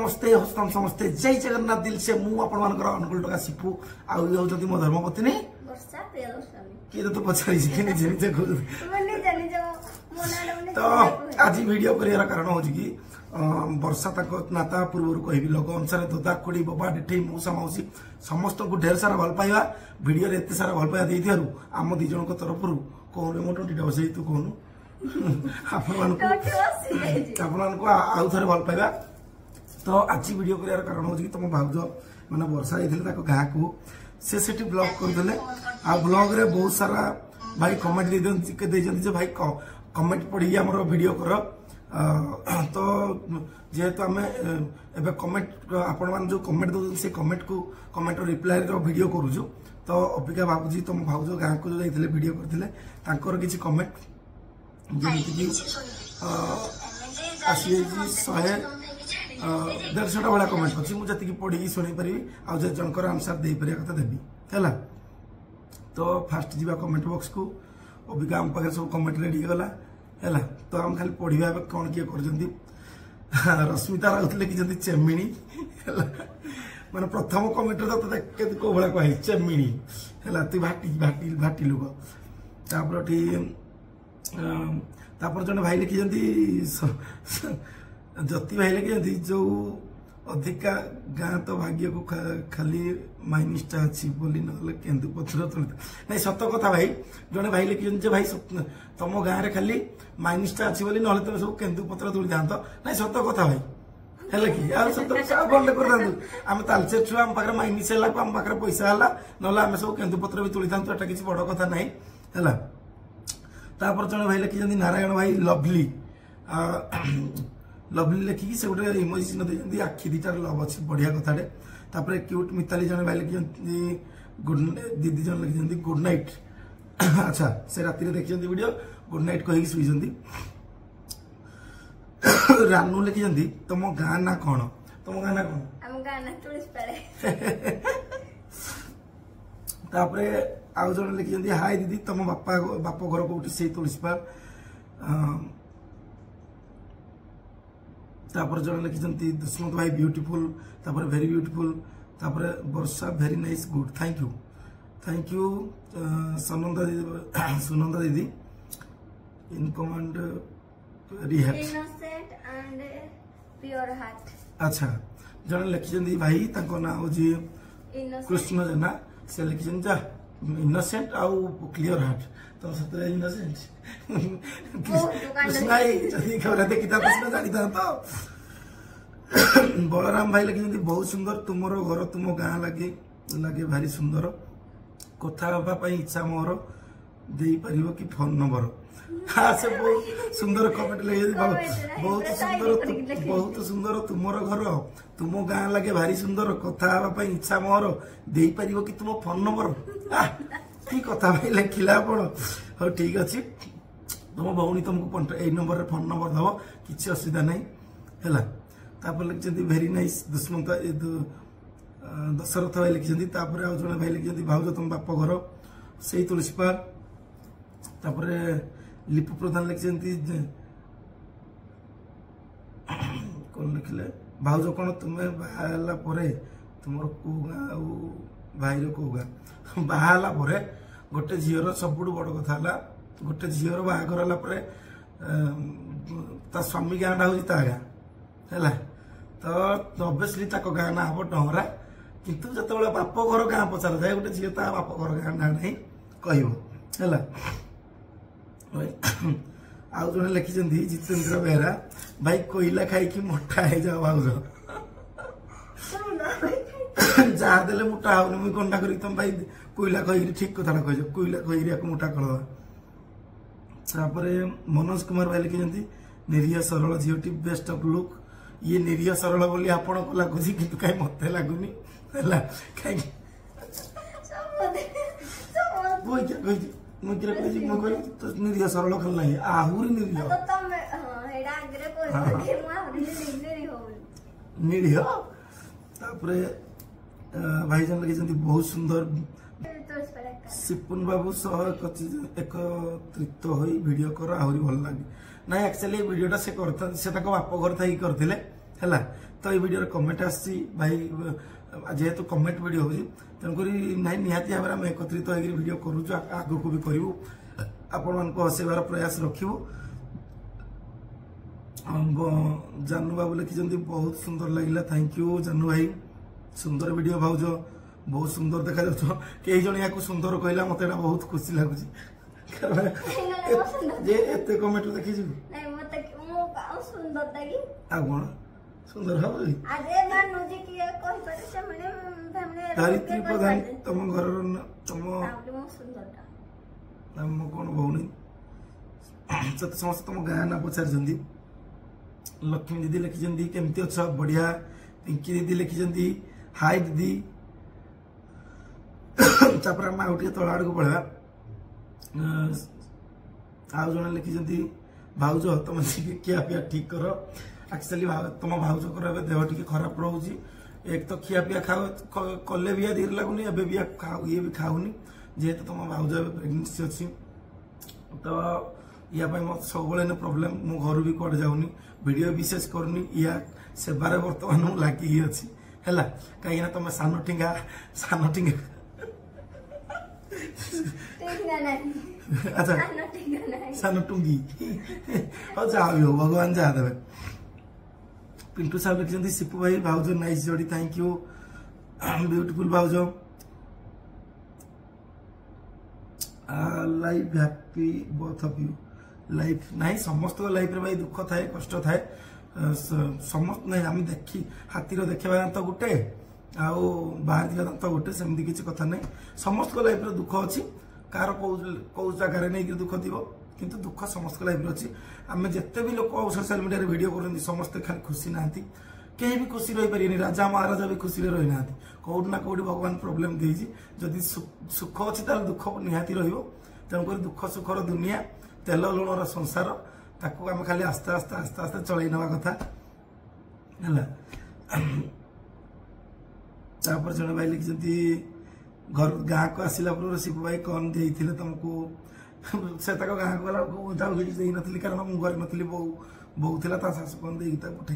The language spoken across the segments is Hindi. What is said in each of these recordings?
नमस्ते हस्तम समस्ते जय जगन्नाथ दिल से मु आपण मानकर अनुकूल टका सिपु आ यो होती मो धर्मपत्नी वर्षा प्रियदर्शनी किए तो पछाई जिनी जिनी जे मने जानि जो मोनाडे तो आज वीडियो करियार कारण हो कि वर्षा तक नाता पूर्व कहबी लोक अनुसार दादा कोड़ी बाबा डिठे मौसा मौसी समस्त को ढेर सारा भल पाइबा वीडियो रे एते सारा भल पाइबा देई दियरु आम दी जन को तरफ रु कोन मो 20 बसे तू कोन आपण को आउ थरे भल पाइबा तो आज वीडियो करियार कारण हो कि तुम भाउज माने वर्षा जाइथिले ताको गाँ को से ब्लॉग करदेले आ ब्लॉग रे बहुत सारा भाई कमेंट दे जे भाई कमेंट पढ़ी हमर वीडियो कर तो जेहेतु आम ए कमेंट आपण मान जो कमेंट दो से कमेंट को कमेंट रिप्लाई रो वीडियो करूछु तो अबिका बाबूजी तुम भाउज गाँ को जो जाइथिले वीडियो करथिले तांकर किछि कमेंट जेमिति कि आसी 150 भाया कमेंट अच्छी मुझे पढ़ी शुणी पारि आ जनकर आंसर दे पार कथा देवी है तो फास्ट जीवा कमेंट बॉक्स को अबिका आम पाखे सब कमेंट रेडी गला है तो आम खाली पढ़ा कौन किए कर रश्मिता राउत लिखिं चेमिणी माने प्रथम कमेंट तो कौ भाया कह चेमिणी है तु भाटी भाटी लोक तापर जन भाई लिखिं जति भाई लगे जो अधिका गाँ तो भाग्य को खाली माइनिष्टा अच्छी बोली ना केन्दु पथर तुली नहीं सत कथा भाई जड़े भाई लिखिं भाई तुम गाँव में खाली माइनिष्टा अच्छी बोली ना तुम सब केन्दु पत्र तुली था नहीं सत कथा भाई है कि बंद कर आम तालचेर छुआ आम पाखे माइनिस है आम पाखे पैसा है ना आम सब केन्दु पत्र भी तुली था एटा किसी बड़ कथा ना है तापर जड़े भाई लिखिं नारायण भाई लवली लवली लिखिकी से गोटे इमोजी चिन्ह देखते आखि दीटार लव अच्छी बढ़िया कथाटे तापर क्यूट मिताली जन भाई लिखिं गुड दीदी जन लिखिं गुड नाइट अच्छा से राति देखते वीडियो गुड नाइट कही शुई रानू लिखिं तुम गाँ ना कौन तुम गाँ ना कौन आउ जन लिखिं हाय दीदी तुम बाप घर कौटी से तुलसीपाल तापर जन लिखिं दुष्मंत भाई ब्यूटीफुल तापर वेरी ब्यूटीफुल तापर Varsha very nice good thank you Sunanda दीदी इन कमांड अच्छा जन लिखिं भाई ना हूँ कृष्ण जेना से लिखिं जा इनोसेंट आउ क्लियर हार्ट तो सतरे इनोसेंट कृष्ण जदि खबर देखी था कृष्ण जानी था तो बलराम भाई लगे बहुत सुंदर तुमर घर तुम गाँ लगे लगे भारी सुंदर कथा हाँपाई इच्छा मोर दे पार कि फोन नंबर हाँ से बहुत सुंदर कमेंट लगे बहुत सुंदर तुमर घर तुम गाँ लगे भारी सुंदर कथा हाँपाई इच्छा मोर दे पार कि तुम फोन नंबर की कथा भाई लिखला हाँ ठीक अच्छे तुम भौणी तुमको यही नंबर रे फोन नंबर दब किसी असुविधा नहीं है तापर लिखिं वेरी नाइस दुष्मंत दशरथ भाई लिखिं तापर आउ जड़े भाई लिखिं भाउज तुम बाप घर से तुलसीपाल तापर लिपु प्रधान लिखिं कौन लिखिले भाउज कौन तुम्हें बाहला तुम कौ गाँ भाईर कौ गाँ बाहला गोटे झीर सब बड़ कथा है गोटे झीर बाहागर ता स्वामी गाँ हूँ ता गाँ है तो ऑब्वियसली ताको गाँ ना हम डहरा किंतु जो बाप घर गाँ पचार जाए गोटे झील ता बाप घर गाँ ना नहीं कह आउ जड़े लिखिं जितेंद्र बेहरा भाई कोईला खाई मोटा है जाओ भाउज जहाँ देले मोटा होनी मुझे कंडा कर तुम भाई कोईला कही ठीक कथा कह कोईला कही मोटा करदे तापर मनोज कुमार भाई लिखिं निरीह सरल झीटी बेस्ट ऑफ लुक ये निरीह सरल बोली आपण को लगुच कि कहीं मत लगुनि कहीं निरीह सरल कल ना आहरी निरीह निरीह भाई जन लगे बहुत सुंदर सिपुन बाबू सह एकत्रित हो वीडियो कर आहरी भल लगे ना एक्चुअली वीडियोटा से बाप घर थी करते है तो ये वीडियो कमेंट आसी भाई जेहेतु कमेंट वीडियो होगी तेणुक ना निहाती भाव में एकत्रित होकर वीडियो करूँ आग को भी करूँ आपण मान हसैबार प्रयास रखू। जानू बाबू लिखिं बहुत सुंदर लगे थैंक यू जानू भाई सुंदर वीडियो भाज बहुत सुंदर देखा जाऊ कई जन या सुंदर कहला मत बहुत खुशी लगुच एत कमेंट देखी कौन सुंदर धरित्री प्रधान तुम घर तुम कौन भौनी समस्त तुम गाँ ना पचार लक्ष्मी दीदी लिखिं केमती अच्छा बढ़िया पिंकी दीदी लिखिं हाय दीदी तापर आम आउ तल आड़ को पढ़ा आउ जन लिखिं भाउज तुम खिया पिया ठीक कर एक्चुअली तुम भाउज कर देह टी खराब रोचे एक तो खिया पिया खाओ कले भी धीरे लगुनि एवं भी ये भी खाऊनी जेहेतु तुम भाउज प्रेगनेंसी अच्छी तो या मत सब प्रोब्लेम मो घर भी कड़े जाऊनी वीडियो विशेष करनी या सेवारे बर्तमान लगी अच्छी है कहीं तुम सान टिंगा अच्छा सान टुंगी हाँ जहाँ भी हो भगवान जहाँ देवे। पिंटू साहब लिखिं सिपू भाई भाउज नाइस जोड़ी थैंक यू ब्यूटीफुल भाउज life happy both of you life नहीं समस्त लाइफ रे भाई दुख थाए कष्ट थाए समस्त नहीं आम देखी हाथीर देखा दांत गोटे आउ बाहर दिवा दांत गोटे सेमती किसी कथा नहीं समस्त लाइफ रे दुख अच्छी कार कौ जगार नहीं दुख थी किंतु दुख समस्त लाइफ अच्छी आम जिते भी लोग सोशल मीडिया वीडियो कर समस्ते खाली खुशी ना कहीं भी खुशी रही पारे राजा महाराजा भी खुशी रही ना कौट ना कौटी भगवान प्रोब्लेम देजी जदि सुख अच्छी ताल दुख निहाती तेणुक दुख सुखर दुनिया तेल लुणर संसार ताकू आम खाली आस्ते आस्ते आस्ते आस्ते चल नवा कथा है जन भाई लिखिं घर गाँ को आसला पूर्व शिव भाई कौन दे तुमको से गाँ को गला किसी नी कारण मुझे घर नी बो था शाशु कौन दे पठे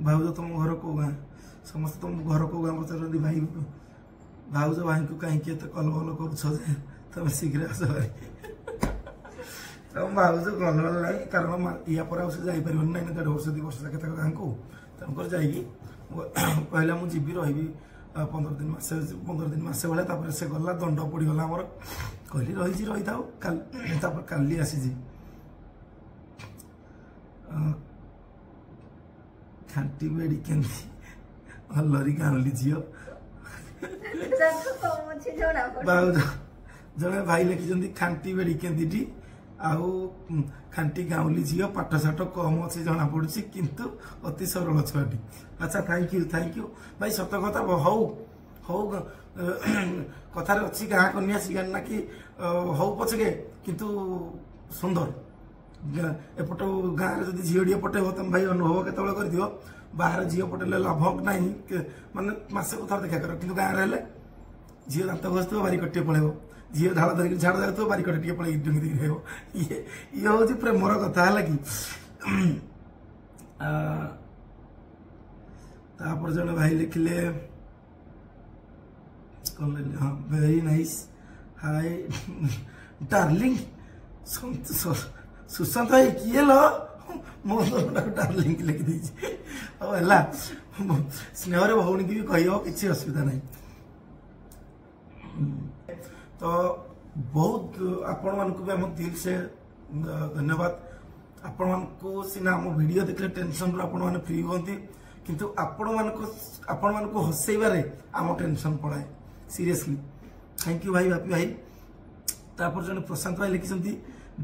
भाउज तुम घर को गाँ समस्त तुम घर को गाँ पचार भाई भाउज भाई को कहीं कल बल कर तुम शीघ्र आस तुम भाउज गल ना कारण या से जापर ना 1.5 वर्ष 2 वर्ष जाके गाँ को तेणुक जाकि कहला मुझे रही 15 दिन मसे भाई से गला दंड पड़गला आमर कहली रही था काली आसी खांटी बेड़ी केंदी हलरी गाँवली झील जड़े भाई लिखिं खांटी बेड़ी केंदी आउ खांटी गाँवली झील पाठ साठ कम अच्छे जना पड़ी किंतु अति सरल छुआटी। अच्छा थैंक यू भाई सत कथा हौ हौ कथार अच्छी गाँ कन्या सिगार ना कि हौ पछके किंतु सुंदर एपट गाँव में जब झील पटे तुम भाई अनुभव केत कर बाहर झील पटेले लाभ ना मानने मसे को थर देखा कर कि गाँव में झील दात घस बारी कटे पड़े झील झाड़ धरिक झाड़ जाऊ बारी कटे पड़े डुंगी ये हूँ प्रेमर कथा है कि तापर जन भाई लिखिले हाँ very nice hi darling Sushant भाई किए लो मो डार्लिंग लिखी है स्नेह भौणी की भी कह किसी असुविधा नहीं तो बहुत आपण मान भी आम दिल से धन्यवाद आपण मान सीना आम वीडियो देखले टेंशन रू आपण फ्री होती किंतु आपण मान को हसैबारे आम टेंशन पड़ाए सीरियसली थैंक यू भाई बापी भाई तापर जन प्रशांत भाई लिखिं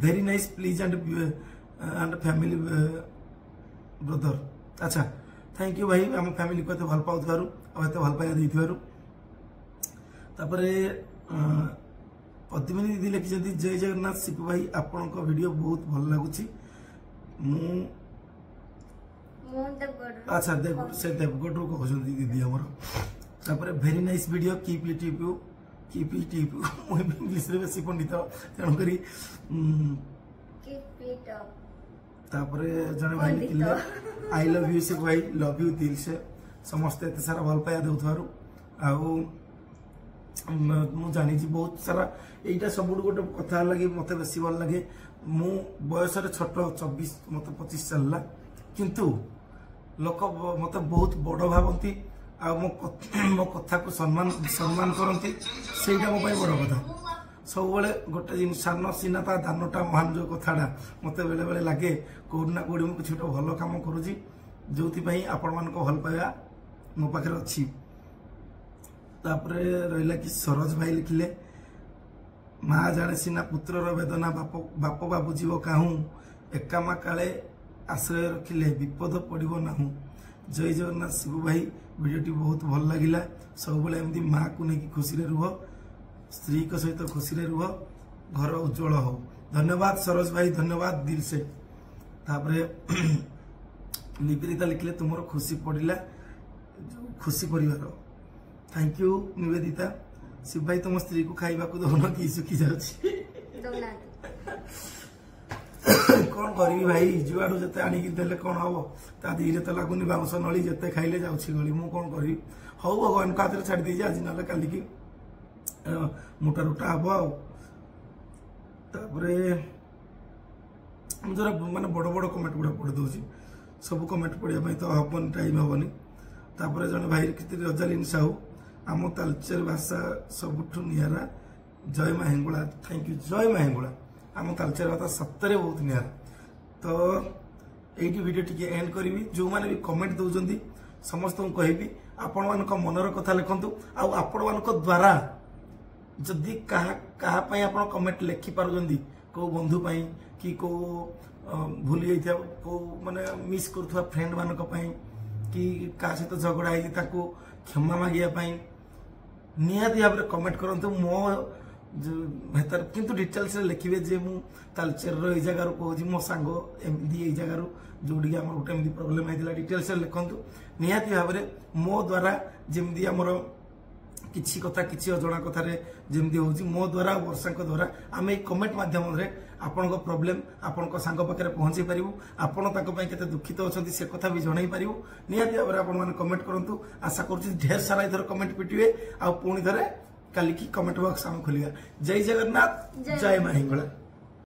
very nice please and family brother अच्छा थैंक यू भाई आम फैमिली को भल पाउथारु एत भल पाइबा देइथारु तापरे पद्मिनी दीदी लिखिं जय जगन्नाथ शिपू भाई आपण को वीडियो बहुत भल लगुच अच्छा देवगढ़ से देवगढ़ रू कहते दीदी आमर very nice video keep it मुझे इंग्लिश रे बेसी पंडित तेणुक तापरे जने भाई लिखिले आई लव यू से भाई लव यू दिल से समस्त एते सारा भल पाया देउथारु आउ मु जानी बहुत सारा एटा सब गोटे कथा लगे मते बेसी भल लगे मु बयस रे छोट 24 मते 25 चलला किंतु लोक मते बहुत बड़ भावंती आ मो कथा को सम्मान करंती सेटा मो बड़ कथा सब बेले गोटे जिन सान सीना ता दानटा महान जो कथाटा मते बेले बेले लगे कोड ना कोड किसी गोटे भल काम करूची जो आपण मान को भल पाया मो पाखे अच्छी तापरे रहिला कि सरोज भाई लिखिले माँ जाने सीना पुत्रर वेदना बाप बाबू जीव काहू एकामा काले आश्रय रखिले विपद पड़ो ना जय जगन्नाथ शिबू भाई वीडियोटी बहुत भल लगिला सब बेले एमती माँ को लेकिन खुशी रुह स्त्री को सहित खुशी रुह घर उज्जवल हो धन्यवाद सरोज भाई धन्यवाद दिल से तापरे निवेदिता लिखले तुमर खुशी पड़िला खुशी परिवार थैंक यू निवेदिता शिव भाई तुम स्त्री को खाइबा को दोन कि सुखी जाउछि कौन करी भाई जुआडू जते आनी कि देले कौन हबो ता धीरे तो लागुनी बाउंस नली जते खाइले जाउछि गली मु कौन करी हौ भगवान का हाथ छाड़ दीजिए आज नले काली की मोटा रोटा हबो आ तापरे जरा माने बड़ बड़ कमेंट गुडा पढ़ दोछि सब कमेंट पढ़िया पई तो हबन टाइम हबनी तापरे जने भाई किति रजालिन साहू आम तालचेर भाषा सबुठु नियारा जय मां हेंगुला थैंक यू जय मां हेंगुला आम तालचेर भाषा सत्तरे बहुत नियारा तो एटी वीडियो टिके एंड करी जो माने भी कमेंट दउजंदी समस्त को कहबी आपण मान को मनर कथा लिखंतु आ आपण मान को द्वारा जदि कहा पई आपण कमेंट लिखि पारुजंदी को बंधु पई कि को भूली जाइथा को माने मिस करथुवा फ्रेंड मान को पई कि का सहित झगड़ा है ताको क्षमा मागिया पई निहाती भाव में कमेंट करंतु मो बेहतर किंतु डिटेल्स लिखिबे जे मु तालचेर रो ए जगह रो कहूजी मो सांगो एमदी ए जगह रो जोडी हमर गोटे एमदी प्रॉब्लम आइदिला डिटेल्स लिखंतु निहाती भाव में मो द्वारा जेमदी हमर किछि कथा किछि अजणा कथा रे जेमदी होजी मो द्वारा वर्षा द्वारा आमे कमेंट माध्यम रे आपण को प्रॉब्लम आपण को सांग पाखे पहुंचे पारिबु आपण ताको पई केते दुखित अछंती से कथा भी जणाई पारिबु निहाती भाव में आपण माने कमेंट करंतु आशा करछि ढेर सारा इधर कमेंट पिटिवे आ पुणी धरे काली की कमेंट बॉक्स हम खोलिया जय जगन्नाथ जय मां हिंगळा।